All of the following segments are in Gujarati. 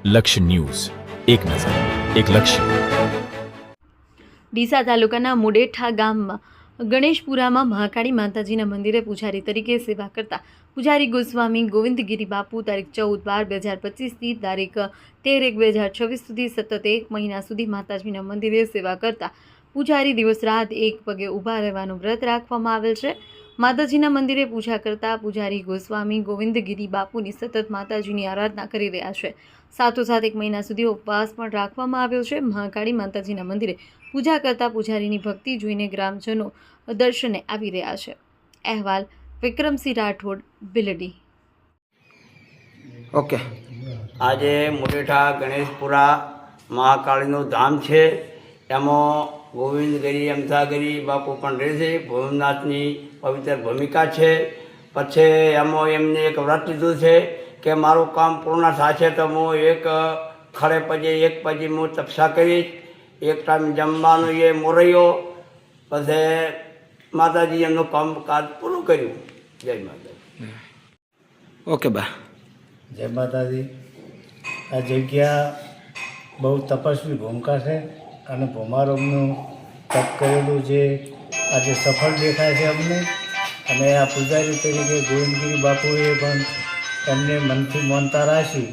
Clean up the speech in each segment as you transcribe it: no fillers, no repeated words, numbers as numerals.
લક્ષ્ય ન્યૂઝ, એક નજર, એક લક્ષ્ય. ડીસા તાલુકાના મુડેઠા ગામમાં ગણેશપુરામાં મહાકાળી માતાજીના મંદિરે પૂજારી તરીકે સેવા કરતા પૂજારી ગોસ્વામી ગોવિંદગીરી બાપુ તારીખ 14/12/2025થી તારીખ 13/1/2026 સુધી સતત 1 મહિના સુધી માતાજીના મંદિરે સેવા કરતા પૂજારી દિવસ રાત એક પગે ઊભા રહેવાનું વ્રત રાખવામાં આવેલ છે. માતાજીના મંદિરે પૂજા કરતા પૂજારી ગોસ્વામી ગોવિંદગીરી બાપુની સતત માતાજીની આરાધના કરી રહ્યા છે. સાથોસાથ 1 મહિના સુધી ઉપવાસ પણ રાખવામાં આવ્યો છે. મહાકાળી માતાજીના મંદિરે પૂજા કરતા પૂજારીની ભક્તિ જોઈને ગ્રામજનો દર્શને આવી રહ્યા છે. અહેવાલ વિક્રમસિંહ રાઠોડ, બિલડી. ઓકે, આજે મુડેઠા ગણેશપુરા મહાકાળીનું ધામ છે. એમાં ગોવિંદગીરી અમથાગીરી બાપુ પણ રહે છે. ભોમનાથની પવિત્ર ભૂમિકા છે. પછી એમાં એમને એક વ્રત લીધું છે કે મારું કામ પૂર્ણ થશે તો હું એક ખડે પજે એક પછી હું તપસ્યા કરીશ. એક ટાઈમ જમવાનું એ મોરૈયો. પછી માતાજી એમનું કામકાજ પૂરું કર્યું. જય માતાજી. ઓકે બા. જય માતાજી. આ જગ્યા બહુ તપસ્વી ભૂમિકા છે અને ભોમારોગનું તપ કરેલું જે આજે સફળ દેખાય છે અમને. અને આ પૂજારી તરીકે ગોવિંદગીરી બાપુએ પણ એમને મનથી માનતા રાખી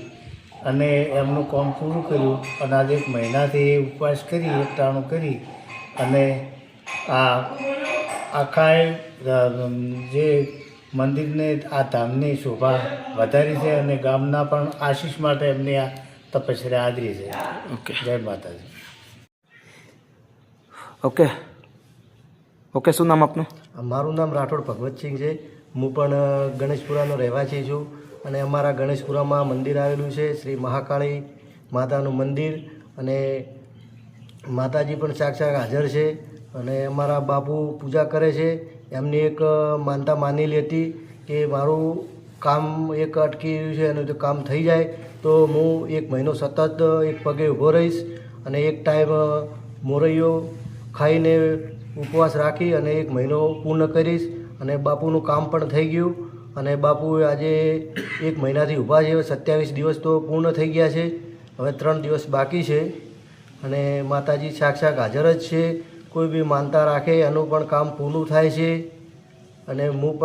અને એમનું કામ પૂરું કર્યું. અને આજે 1 મહિનાથી ઉપવાસ કરી એકટાણું કરી અને આ આખા જે મંદિરને આ ધામની શોભા વધારી છે અને ગામના પણ આશીષ માટે એમની આ તપસ્યા હાજરી છે. ઓકે. જય માતાજી. ઓકે ઓકે, શું નામ આપનું? મારું નામ રાઠોડ ભગવતસિંહ છે. હું પણ ગણેશપુરાનો રહેવાસી છું અને અમારા ગણેશપુરામાં મંદિર આવેલું છે, શ્રી મહાકાળી માતાનું મંદિર. અને માતાજી પણ સાક્ષાત હાજર છે અને અમારા બાપુ પૂજા કરે છે. એમની એક માનતા માનેલી હતી કે મારું કામ એક અટકી રહ્યું છે અને જો કામ થઈ જાય તો હું 1 મહિનો સતત એક પગે ઊભો રહીશ અને એક ટાઈમ મોરૈયો ખાઈને ઉપવાસ રાખી અને 1 મહિનો પૂર્ણ કરીશ. અને બાપુનું કામ પણ થઈ ગયું અને બાપુ આજે 1 મહિનાથી ઊભા છે. 27 દિવસ તો પૂર્ણ થઈ ગયા છે, હવે 3 દિવસ બાકી છે. અને માતાજી સાક્ષાત હાજર જ છે. કોઈ બી માનતા રાખે એનું પણ કામ પૂરું થાય છે. અને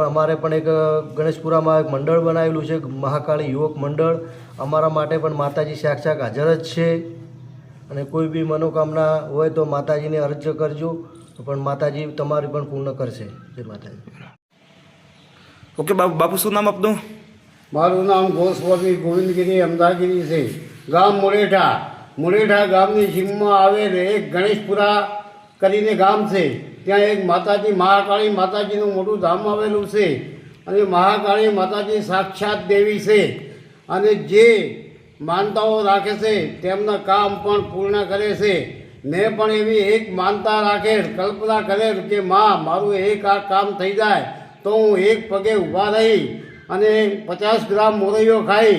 અમારે પણ એક ગણેશપુરામાં એક મંડળ બનાવેલું છે, મહાકાળી યુવક મંડળ. અમારા માટે પણ માતાજી સાક્ષાત હાજર જ છે. અને કોઈ બી મનોકામના હોય તો માતાજીને અરજ કરજો, પણ માતાજી તમારી પણ પૂર્ણ કરશે. જય માતાજી. ઓકે બાપુ, શું નામ આપનું? મારું નામ ગોસ્વામી ગોવિંદગીરી અમદાગીરી છે. ગામ મુડેઠા. મુડેઠા ગામની સીમમાં આવેલ એક ગણેશપુરા કરીને ગામ છે. ત્યાં એક માતાજી મહાકાળી માતાજીનું મોટું ધામ આવેલું છે. અને મહાકાળી માતાજી સાક્ષાત દેવી છે અને જે માનતાઓ રાખે છે તેમના કામ પણ પૂર્ણ કરે છે. મેં પણ એવી એક માનતા રાખેલ, કલ્પના કરેલ કે માં મારું એક આ કામ થઈ જાય તો હું એક પગે ઊભા રહી અને 50 ગ્રામ મોરૈયો ખાઈ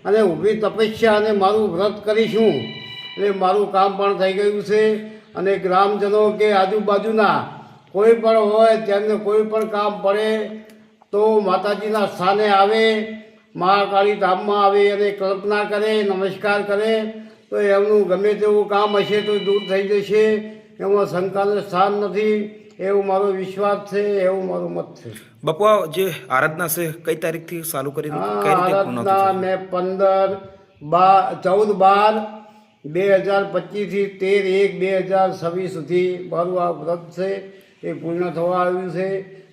અને ઊભી તપસ્યા અને મારું વ્રત કરીશું. એટલે મારું કામ પણ થઈ ગયું છે. અને ગ્રામજનો કે આજુબાજુના કોઈ પણ હોય તેમને કોઈ પણ કામ પડે તો માતાજીના સ્થાને આવે, મહાકાળી ધામમાં આવે અને કલ્પના કરે, નમસ્કાર કરે તો એમનું ગમે તેવું કામ હશે તો દૂર થઈ જશે. એમાં શંકાનું સ્થાન નથી, એવું મારો વિશ્વાસ છે, એવું મારું મત છે. બાપુ, આ જે આરાધના છે કઈ તારીખથી ચાલુ કરી? આરાધના મેં 14/12/2025થી 13/1/2026 સુધી મારું આ વ્રત છે એ પૂર્ણ થવા આવ્યું છે.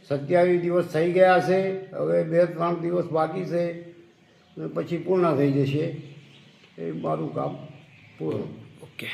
27 દિવસ થઈ ગયા છે, હવે 2-3 દિવસ બાકી છે પછી પૂર્ણ થઈ જશે. એ મારું કામ પૂરું. ઓકે.